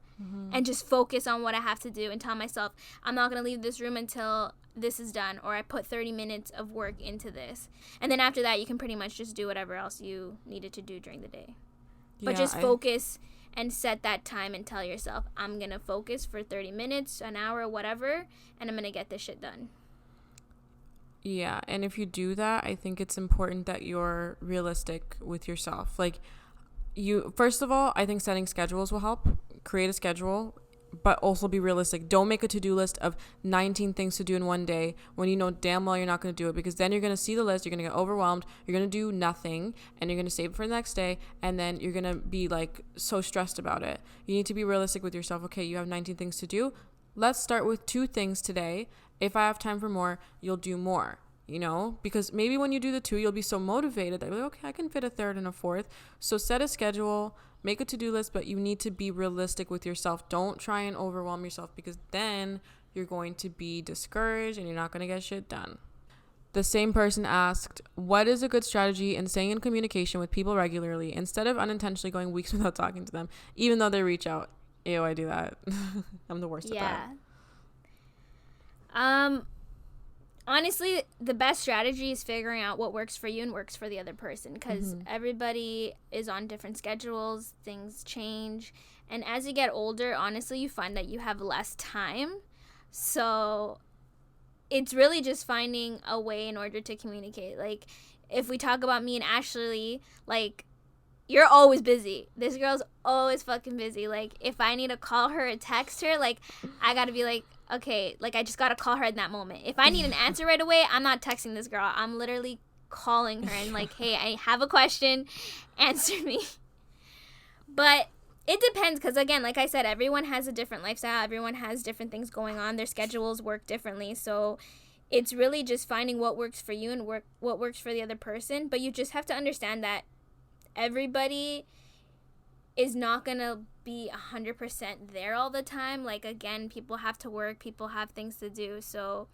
and just focus on what I have to do and tell myself, I'm not going to leave this room until this is done, or I put 30 minutes of work into this. And then after that, you can pretty much just do whatever else you needed to do during the day. But just focus and set that time and tell yourself, I'm going to focus for 30 minutes, an hour, whatever, and I'm going to get this shit done. Yeah, and if you do that, I think it's important that you're realistic with yourself. Like, first of all, I think setting schedules will help. Create a schedule, but also be realistic. Don't make a to-do list of 19 things to do in one day when you know damn well you're not going to do it, because then you're going to see the list, you're going to get overwhelmed, you're going to do nothing, and you're going to save it for the next day, and then you're going to be, like, so stressed about it. You need to be realistic with yourself. Okay, you have 19 things to do. Let's start with 2 things today. If I have time for more, you'll do more, you know, because maybe when you do the 2, you'll be so motivated that you're like, okay, I can fit a 3rd and a 4th. So set a schedule, make a to-do list, but you need to be realistic with yourself. Don't try and overwhelm yourself, because then you're going to be discouraged and you're not going to get shit done. The same person asked, what is a good strategy in staying in communication with people regularly instead of unintentionally going weeks without talking to them, even though they reach out? Ew, I do that. I'm the worst at that. Honestly, the best strategy is figuring out what works for you and works for the other person, because everybody is on different schedules, things change, and as you get older, honestly, you find that you have less time, so it's really just finding a way in order to communicate. Like, if we talk about me and Ashley, like, you're always busy. This girl's always fucking busy. Like, if I need to call her or text her, like, I gotta be like, okay, like, I just gotta call her in that moment. If I need an answer right away, I'm not texting this girl. I'm literally calling her and like, hey, I have a question, answer me. But it depends, because again, like I said, everyone has a different lifestyle. Everyone has different things going on. Their schedules work differently. So it's really just finding what works for you and what works for the other person. But you just have to understand that everybody is not going to be 100% there all the time. Like, again, people have to work, people have things to do. So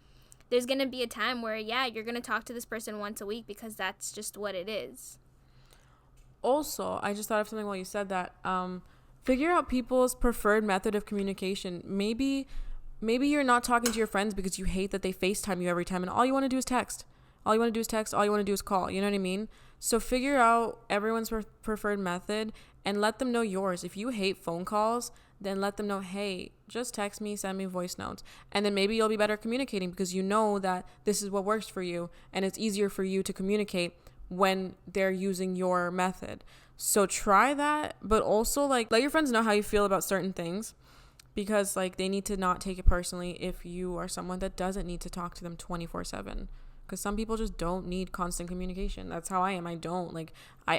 there's going to be a time where, yeah, you're going to talk to this person once a week, because that's just what it is. Also, I just thought of something while you said that. Figure out people's preferred method of communication. Maybe you're not talking to your friends because you hate that they FaceTime you every time and all you want to do is text. All you want to do is text. All you want to do is call. You know what I mean? So figure out everyone's preferred method and let them know yours. If you hate phone calls, then let them know, hey, just text me, send me voice notes. And then maybe you'll be better communicating, because you know that this is what works for you and it's easier for you to communicate when they're using your method. So try that, but also, like, let your friends know how you feel about certain things, because, like, they need to not take it personally if you are someone that doesn't need to talk to them 24/7. Because some people just don't need constant communication. That's how I am. I don't. Like,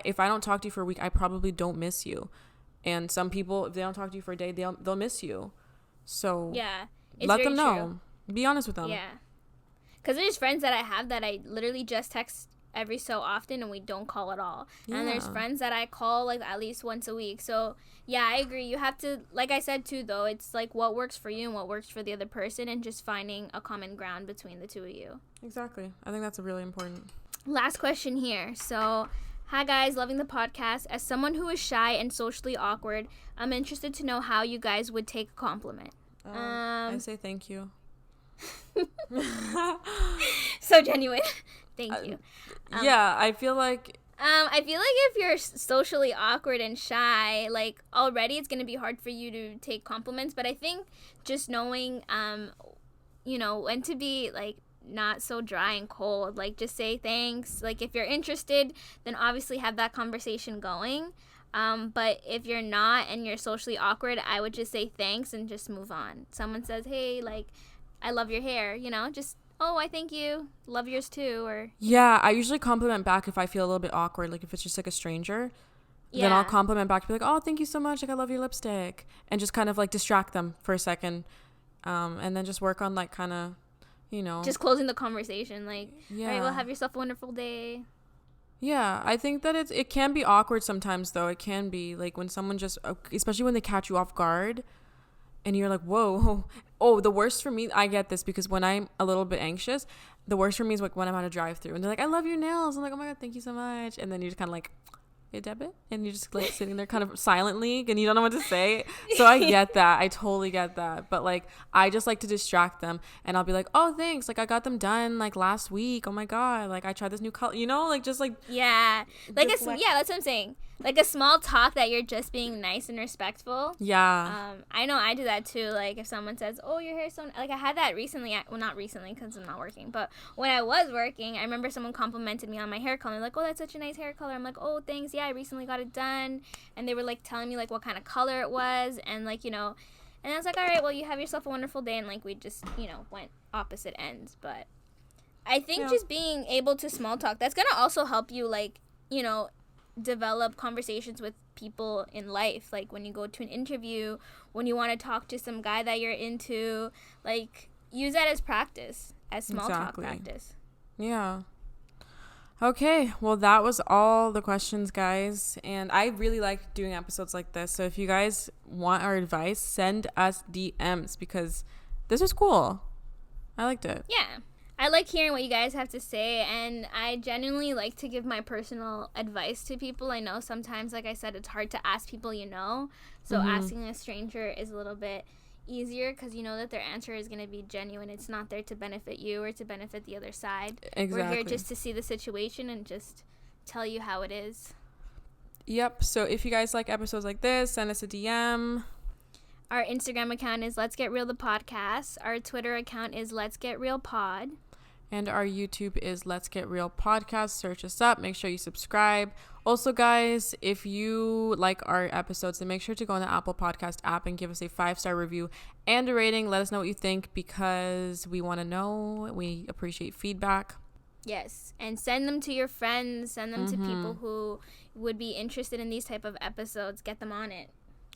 if I don't talk to you for a week, I probably don't miss you. And some people, if they don't talk to you for a day, they'll miss you. So yeah, let them know. Be honest with them. Yeah. Because there's friends that I have that I literally just text every so often and we don't call at all. Yeah. And there's friends that I call like at least once a week. So yeah, I agree. You have to, like I said too, though, it's like what works for you and what works for the other person, and just finding a common ground between the two of you. Exactly. I think that's really important. Last question here. So, hi guys, loving the podcast. As someone who is shy and socially awkward, I'm interested to know how you guys would take a compliment. I say thank you. So genuine. Thank you. Yeah, I feel like if you're socially awkward and shy, like already it's gonna be hard for you to take compliments. But I think just knowing, when to be like not so dry and cold, like just say thanks. Like if you're interested, then obviously have that conversation going. But if you're not and you're socially awkward, I would just say thanks and just move on. Someone says, hey, like, I love your hair, just, oh, I thank you. Love yours too. Or yeah, I usually compliment back if I feel a little bit awkward. Like if it's just like a stranger, then I'll compliment back to be like, oh, thank you so much. Like I love your lipstick, and just kind of like distract them for a second. And then just work on like kind of, just closing the conversation. Like, all right, well, have yourself a wonderful day. Yeah, I think that it can be awkward sometimes, though. It can be like when someone just, especially when they catch you off guard and you're like, whoa. Oh, the worst for me, I get this because when I'm a little bit anxious, the worst for me is like when I'm at a drive-thru and they're like, I love your nails. I'm like, oh my God, thank you so much. And then you're just kind of like, hey, debit? And you're just like sitting there kind of silently and you don't know what to say. So I get that. I totally get that. But like, I just like to distract them and I'll be like, oh, thanks. Like I got them done like last week. Oh my God. Like I tried this new color, like just like. Yeah. That's what I'm saying. Like a small talk that you're just being nice and respectful. Yeah. I know I do that too. Like if someone says, oh, your hair's so like I had that recently. Well, not recently because I'm not working. But when I was working, I remember someone complimented me on my hair color. Like, oh, that's such a nice hair color. I'm like, oh, thanks. Yeah, I recently got it done. And they were like telling me like what kind of color it was. And like, and I was like, all right, well, you have yourself a wonderful day. And like we just, went opposite ends. But I think just being able to small talk, that's going to also help you like, develop conversations with people in life. Like when you go to an interview, when you want to talk to some guy that you're into, like use that as practice, as small talk practice. Yeah. Okay, well that was all the questions, guys, and I really like doing episodes like this. So if you guys want our advice, send us DMs because this was cool. I liked it. Yeah. I like hearing what you guys have to say, and I genuinely like to give my personal advice to people. I know sometimes, like I said, it's hard to ask people so asking a stranger is a little bit easier because you know that their answer is going to be genuine. It's not there to benefit you or to benefit the other side. Exactly. We're here just to see the situation and just tell you how it is. Yep, so if you guys like episodes like this, send us a DM. Our Instagram account is Let's Get Real the Podcast. Our Twitter account is Let's Get Real Pod. And our YouTube is Let's Get Real Podcast. Search us up. Make sure you subscribe. Also, guys, if you like our episodes, then make sure to go on the Apple Podcast app and give us a 5-star review and a rating. Let us know what you think because we want to know. We appreciate feedback. Yes, and send them to your friends. Send them to people who would be interested in these type of episodes. Get them on it.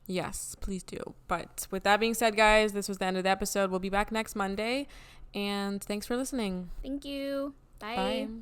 Yes, please do. But with that being said, guys, this was the end of the episode. We'll be back next Monday. And thanks for listening. Thank you. Bye. Bye.